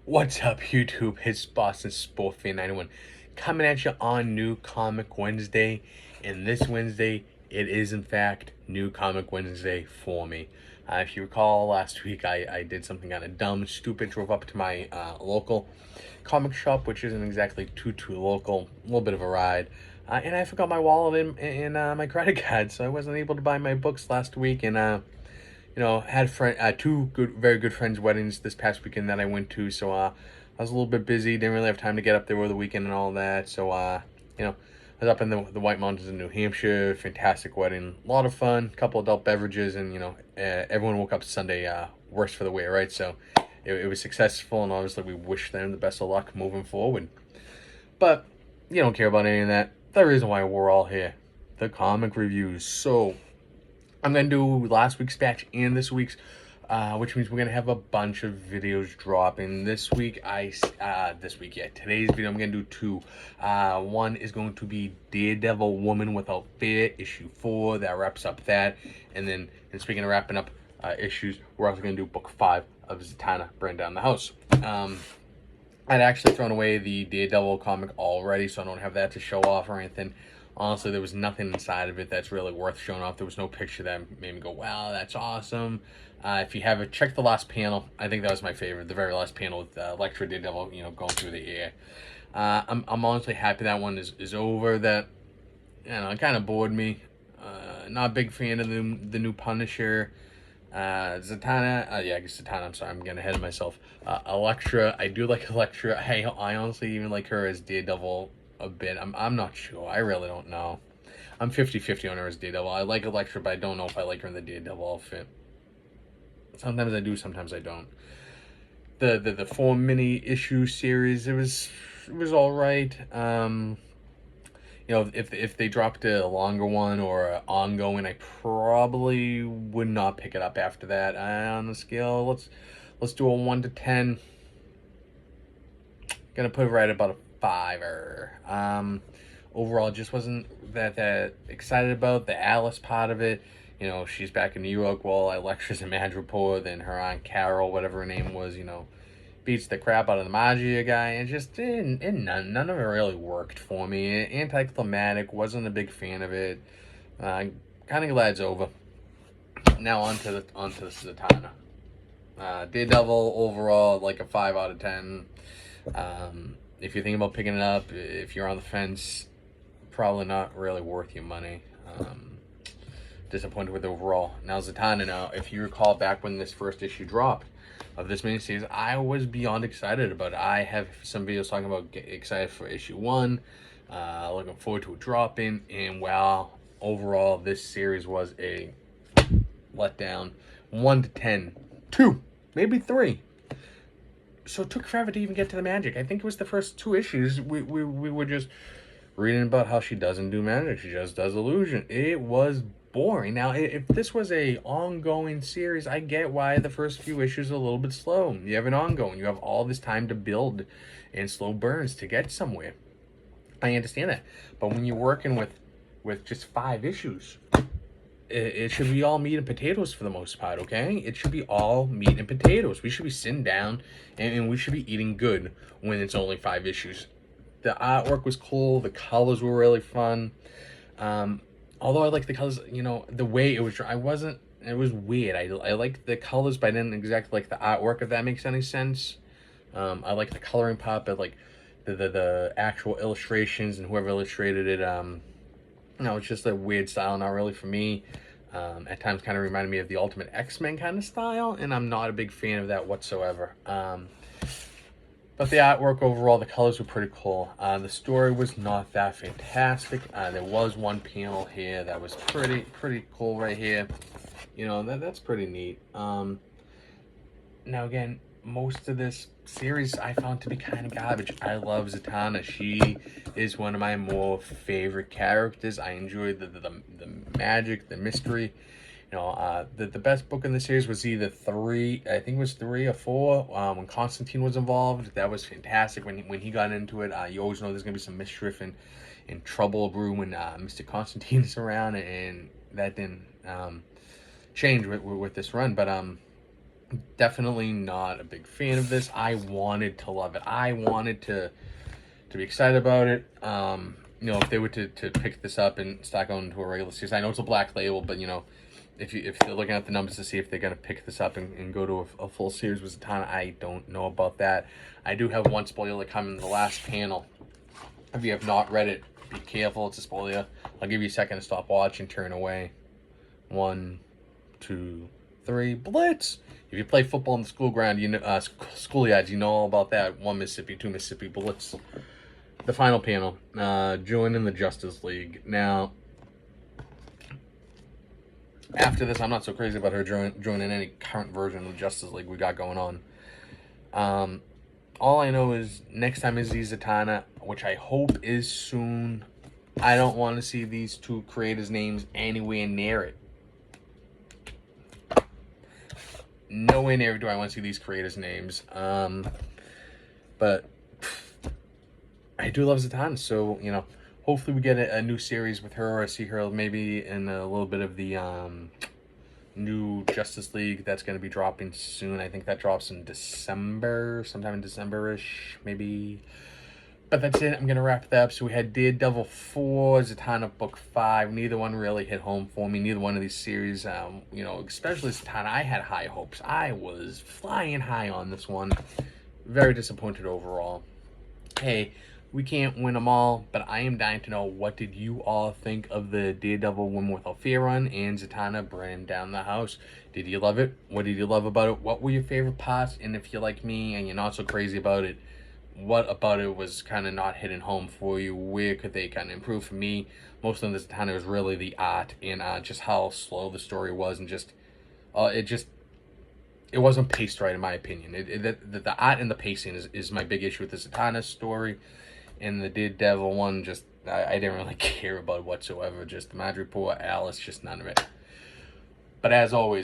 What's up, YouTube? It's Boston Sport Fan 91 coming at you on New Comic Wednesday. And this Wednesday, it is in fact New Comic Wednesday for me. If you recall, last week I did something kind of dumb, stupid, drove up to my local comic shop, which isn't exactly too local, a little bit of a ride. And I forgot my wallet and my credit card, so I wasn't able to buy my books last week. And had two very good friends' weddings this past weekend that I went to. So I was a little bit busy. Didn't really have time to get up there over the weekend and all that. So I was up in the White Mountains in New Hampshire. Fantastic wedding, a lot of fun. Couple adult beverages, and everyone woke up Sunday worse for the wear, right? So it was successful, and obviously we wish them the best of luck moving forward. But you don't care about any of that. The reason why we're all here, the comic reviews. So I'm going to do last week's batch and this week's, which means we're going to have a bunch of videos dropping this week. Today's video, I'm going to do two. One is going to be Daredevil Woman Without Fear, issue 4. That wraps up that. And speaking of wrapping up issues, we're also going to do book 5 of Zatanna, Burn Down the House. I'd actually thrown away the Daredevil comic already, so I don't have that to show off or anything. Honestly, there was nothing inside of it that's really worth showing off. There was no picture that made me go, wow, that's awesome. If you haven't, check the last panel. I think that was my favorite, the very last panel with Elektra Daredevil, going through the air. I'm honestly happy that one is over. That, it kind of bored me. Not a big fan of the new Punisher. Zatanna, I guess Zatanna, I'm sorry, I'm getting ahead of myself. Elektra, I do like Elektra. I honestly even like her as Daredevil a bit. I'm not sure. I really don't know. I'm 50-50 on her as Daredevil. I like Elektra, but I don't know if I like her in the Daredevil outfit. Sometimes I do, sometimes I don't. The 4 mini issue series, it was all right. If they dropped a longer one or an ongoing, I probably would not pick it up after that. On the scale, let's do a 1 to 10. Gonna put it right about a 5-er. Overall, just wasn't that excited about the Alice part of it. She's back in New York while Elektra's in Madripoor. Then her Aunt Carol, whatever her name was, beats the crap out of the Magia guy. And just none of it really worked for me. Anticlimactic, wasn't a big fan of it. Kind of glad it's over. Now on to the Zatanna. Daredevil overall, like a 5 out of 10. If you're thinking about picking it up, if you're on the fence, probably not really worth your money. Disappointed with the overall. Now Zatanna, if you recall back when this first issue dropped of this miniseries, I was beyond excited about it. I have some videos talking about excited for issue 1, looking forward to it dropping, and wow, overall this series was a letdown. 1 to 10, 2, maybe 3. So it took forever to even get to the magic. I think it was the first 2 issues. We were just reading about how she doesn't do magic. She just does illusion. It was boring. Now, if this was a ongoing series, I get why the first few issues are a little bit slow. You have an ongoing. You have all this time to build and slow burns to get somewhere. I understand that. But when you're working with just 5 issues, it should be all meat and potatoes for the most part, okay? It should be all meat and potatoes. We should be sitting down and we should be eating good when it's only 5 issues. The artwork was cool. The colors were really fun. Although I like the colors, the way it was drawn, it was weird. I liked the colors, but I didn't exactly like the artwork, if that makes any sense. I like the coloring part, but like the actual illustrations and whoever illustrated it, it's just a weird style, not really for me. At times kind of reminded me of the Ultimate X-Men kind of style, and I'm not a big fan of that whatsoever. But the artwork overall, the colors were pretty cool. The story was not that fantastic. There was one panel here that was pretty cool right here. That's pretty neat. Now again, most of this series I found to be kind of garbage. I love Zatanna. She is one of my more favorite characters. I enjoyed the magic, the mystery. The best book in the series was either 3, I think it was 3 or 4, when Constantine was involved. That was fantastic. When he got into it, you always know there's going to be some mischief and trouble brew when Mr. Constantine is around, and that didn't change with this run. But Definitely not a big fan of this. I wanted to love it. I wanted to be excited about it. If they were to pick this up and start going to a regular series, I know it's a black label, but if they're looking at the numbers to see if they're gonna pick this up and go to a full series with Zatanna, I don't know about that. I do have one spoiler coming in the last panel. If you have not read it, be careful. It's a spoiler. I'll give you a second to stop watching, turn away. 1, 2, 3, blitz. If you play football in the school ground, schoolyards, you know all about that. 1 Mississippi, 2 Mississippi, blitz. The final panel, joining the Justice League. Now, after this, I'm not so crazy about her joining any current version of the Justice League we got going on. All I know is next time is Zatanna, which I hope is soon. I don't want to see these two creators' names anywhere near it. Nowhere near do I want to see these creators' names. But I do love Zatanna, so hopefully we get a new series with her, or see her maybe in a little bit of the new Justice League that's going to be dropping soon. I think that drops in December, sometime in December-ish, maybe. But that's it. I'm going to wrap that up. So we had Daredevil 4, Zatanna Book 5. Neither one really hit home for me. Neither one of these series, especially Zatanna, I had high hopes. I was flying high on this one. Very disappointed overall. Hey, we can't win them all, but I am dying to know, what did you all think of the Daredevil Win Without Fear run and Zatanna burning down the house? Did you love it? What did you love about it? What were your favorite parts? And if you're like me and you're not so crazy about it, what about it was kind of not hitting home for you? Where could they kind of improve? For me, most of this Zatanna was really the art and just how slow the story was, and just it wasn't paced right, in my opinion. The art and the pacing is my big issue with the Zatanna story. And the Daredevil one, just I didn't really care about it whatsoever. Just Madripoor, Alice, just none of it. But as always,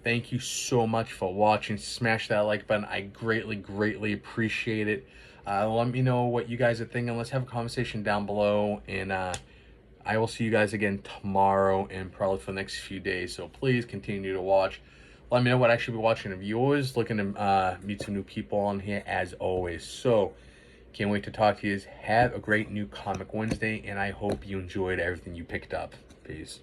thank you so much for watching. Smash that like button. I greatly appreciate it. Let me know what you guys are thinking. Let's have a conversation down below. And I will see you guys again tomorrow and probably for the next few days. So please continue to watch. Let me know what I should be watching of yours. Looking to meet some new people on here as always. So can't wait to talk to you. Have a great new Comic Wednesday, and I hope you enjoyed everything you picked up. Peace.